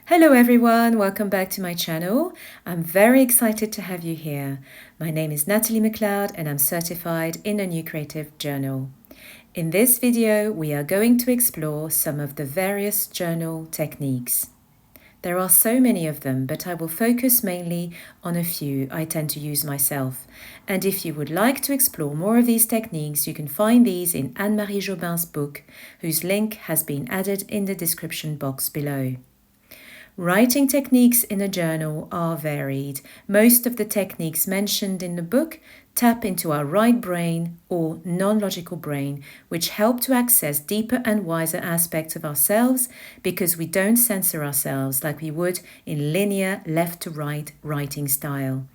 Hello everyone, welcome back to my channel. I'm very excited to have you here. My name is Natalie McLeod and I'm certified in a New Creative Journal. In this video, we are going to explore some of the various journal techniques. There are so many of them, but I will focus mainly on a few I tend to use myself. And if you would like to explore more of these techniques, you can find these in Anne-Marie Jobin's book, whose link has been added in the description box below. Writing techniques in a journal are varied. Most of the techniques mentioned in the book tap into our right brain or non-logical brain, which help to access deeper and wiser aspects of ourselves because we don't censor ourselves like we would in linear left to right writing style.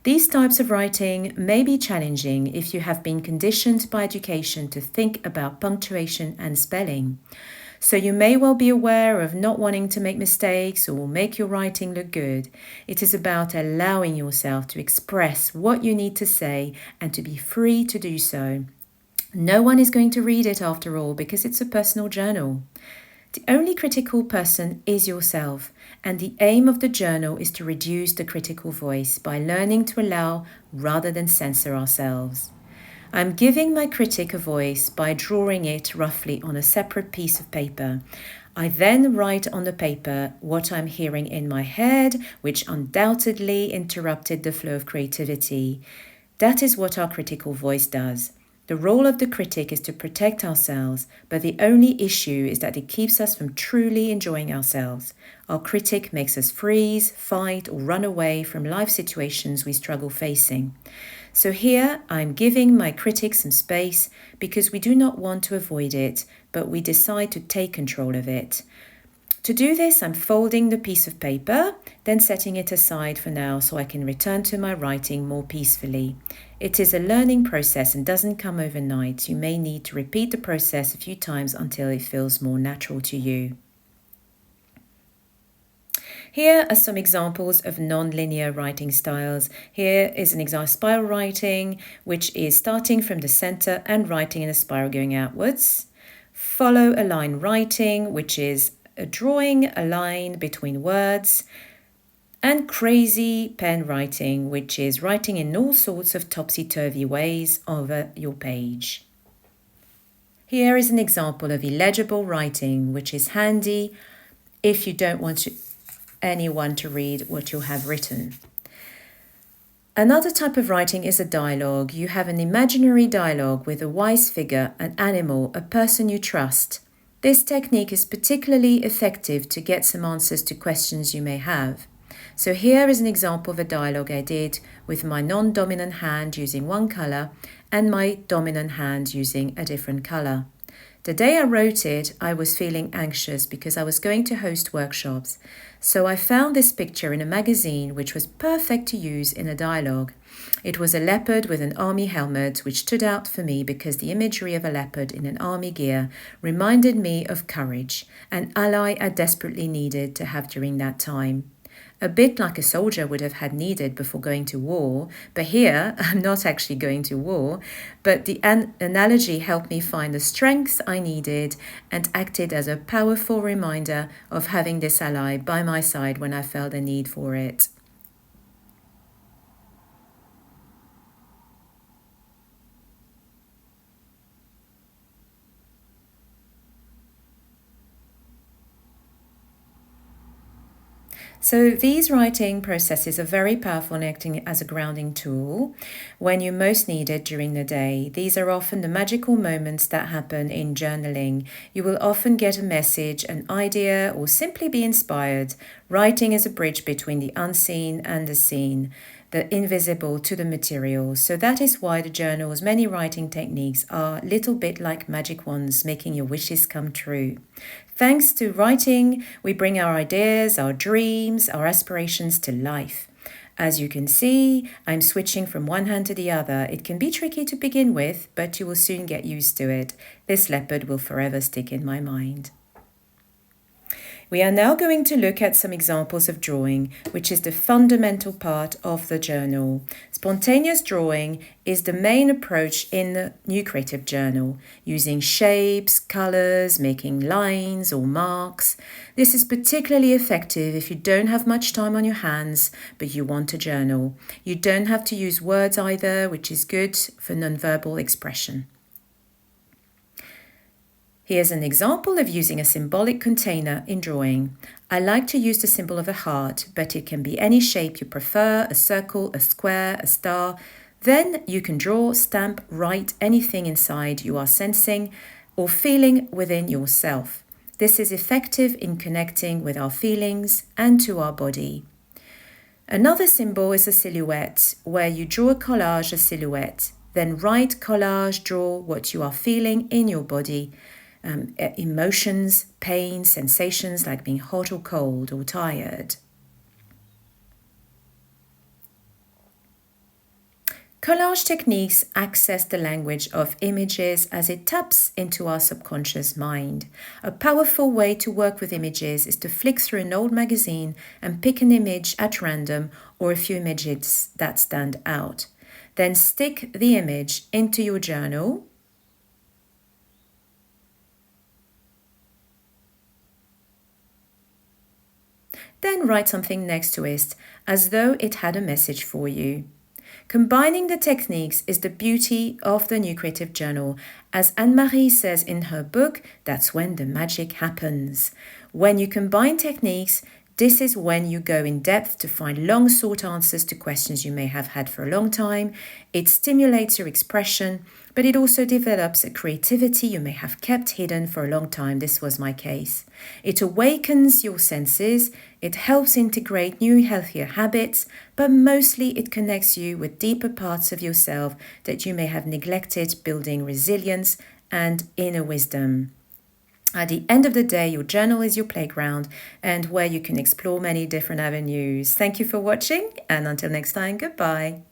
These types of writing may be challenging if you have been conditioned by education to think about punctuation and spelling. So you may well be aware of not wanting to make mistakes or make your writing look good. It is about allowing yourself to express what you need to say and to be free to do so. No one is going to read it after all because it's a personal journal. The only critical person is yourself, and the aim of the journal is to reduce the critical voice by learning to allow rather than censor ourselves. I'm giving my critic a voice by drawing it roughly on a separate piece of paper. I then write on the paper what I'm hearing in my head, which undoubtedly interrupted the flow of creativity. That is what our critical voice does. The role of the critic is to protect ourselves, but the only issue is that it keeps us from truly enjoying ourselves. Our critic makes us freeze, fight, or run away from life situations we struggle facing. So here I'm giving my critic some space because we do not want to avoid it, but we decide to take control of it. To do this, I'm folding the piece of paper, then setting it aside for now so I can return to my writing more peacefully. It is a learning process and doesn't come overnight. You may need to repeat the process a few times until it feels more natural to you. Here are some examples of non-linear writing styles. Here is an example of spiral writing, which is starting from the center and writing in a spiral going outwards. Follow a line writing, which is drawing a line between words. And crazy pen writing, which is writing in all sorts of topsy-turvy ways over your page. Here is an example of illegible writing, which is handy if you don't want anyone to read what you have written. Another type of writing is a dialogue. You have an imaginary dialogue with a wise figure, an animal, a person you trust. This technique is particularly effective to get some answers to questions you may have. So here is an example of a dialogue I did with my non-dominant hand using one color and my dominant hand using a different color. The day I wrote it, I was feeling anxious because I was going to host workshops. So I found this picture in a magazine which was perfect to use in a dialogue. It was a leopard with an army helmet, which stood out for me because the imagery of a leopard in an army gear reminded me of courage, an ally I desperately needed to have during that time. A bit like a soldier would have had needed before going to war, but here I'm not actually going to war, but the analogy helped me find the strength I needed and acted as a powerful reminder of having this ally by my side when I felt the need for it. So these writing processes are very powerful in acting as a grounding tool when you most need it during the day. These are often the magical moments that happen in journaling. You will often get a message, an idea, or simply be inspired. Writing is a bridge between the unseen and the seen, the invisible to the material. So that is why the journal's many writing techniques are a little bit like magic wands, making your wishes come true. Thanks to writing, we bring our ideas, our dreams, our aspirations to life. As you can see, I'm switching from one hand to the other. It can be tricky to begin with, but you will soon get used to it. This leopard will forever stick in my mind. We are now going to look at some examples of drawing, which is the fundamental part of the journal. Spontaneous drawing is the main approach in the New Creative Journal, using shapes, colors, making lines or marks. This is particularly effective if you don't have much time on your hands, but you want to journal. You don't have to use words either, which is good for nonverbal expression. Here's an example of using a symbolic container in drawing. I like to use the symbol of a heart, but it can be any shape you prefer, a circle, a square, a star. Then you can draw, stamp, write anything inside you are sensing or feeling within yourself. This is effective in connecting with our feelings and to our body. Another symbol is a silhouette, where you draw a collage of silhouette. Then write, collage, draw what you are feeling in your body. Emotions, pain, sensations like being hot or cold or tired. Collage techniques access the language of images as it taps into our subconscious mind. A powerful way to work with images is to flick through an old magazine and pick an image at random or a few images that stand out. Then stick the image into your journal. Then write something next to it, as though it had a message for you. Combining the techniques is the beauty of the New Creative Journal. As Anne-Marie says in her book, that's when the magic happens. When you combine techniques, this is when you go in depth to find long sought answers to questions you may have had for a long time. It stimulates your expression, but it also develops a creativity you may have kept hidden for a long time. This was my case. It awakens your senses, it helps integrate new healthier habits, but mostly it connects you with deeper parts of yourself that you may have neglected, building resilience and inner wisdom. At the end of the day, your journal is your playground and where you can explore many different avenues. Thank you for watching, and until next time, goodbye.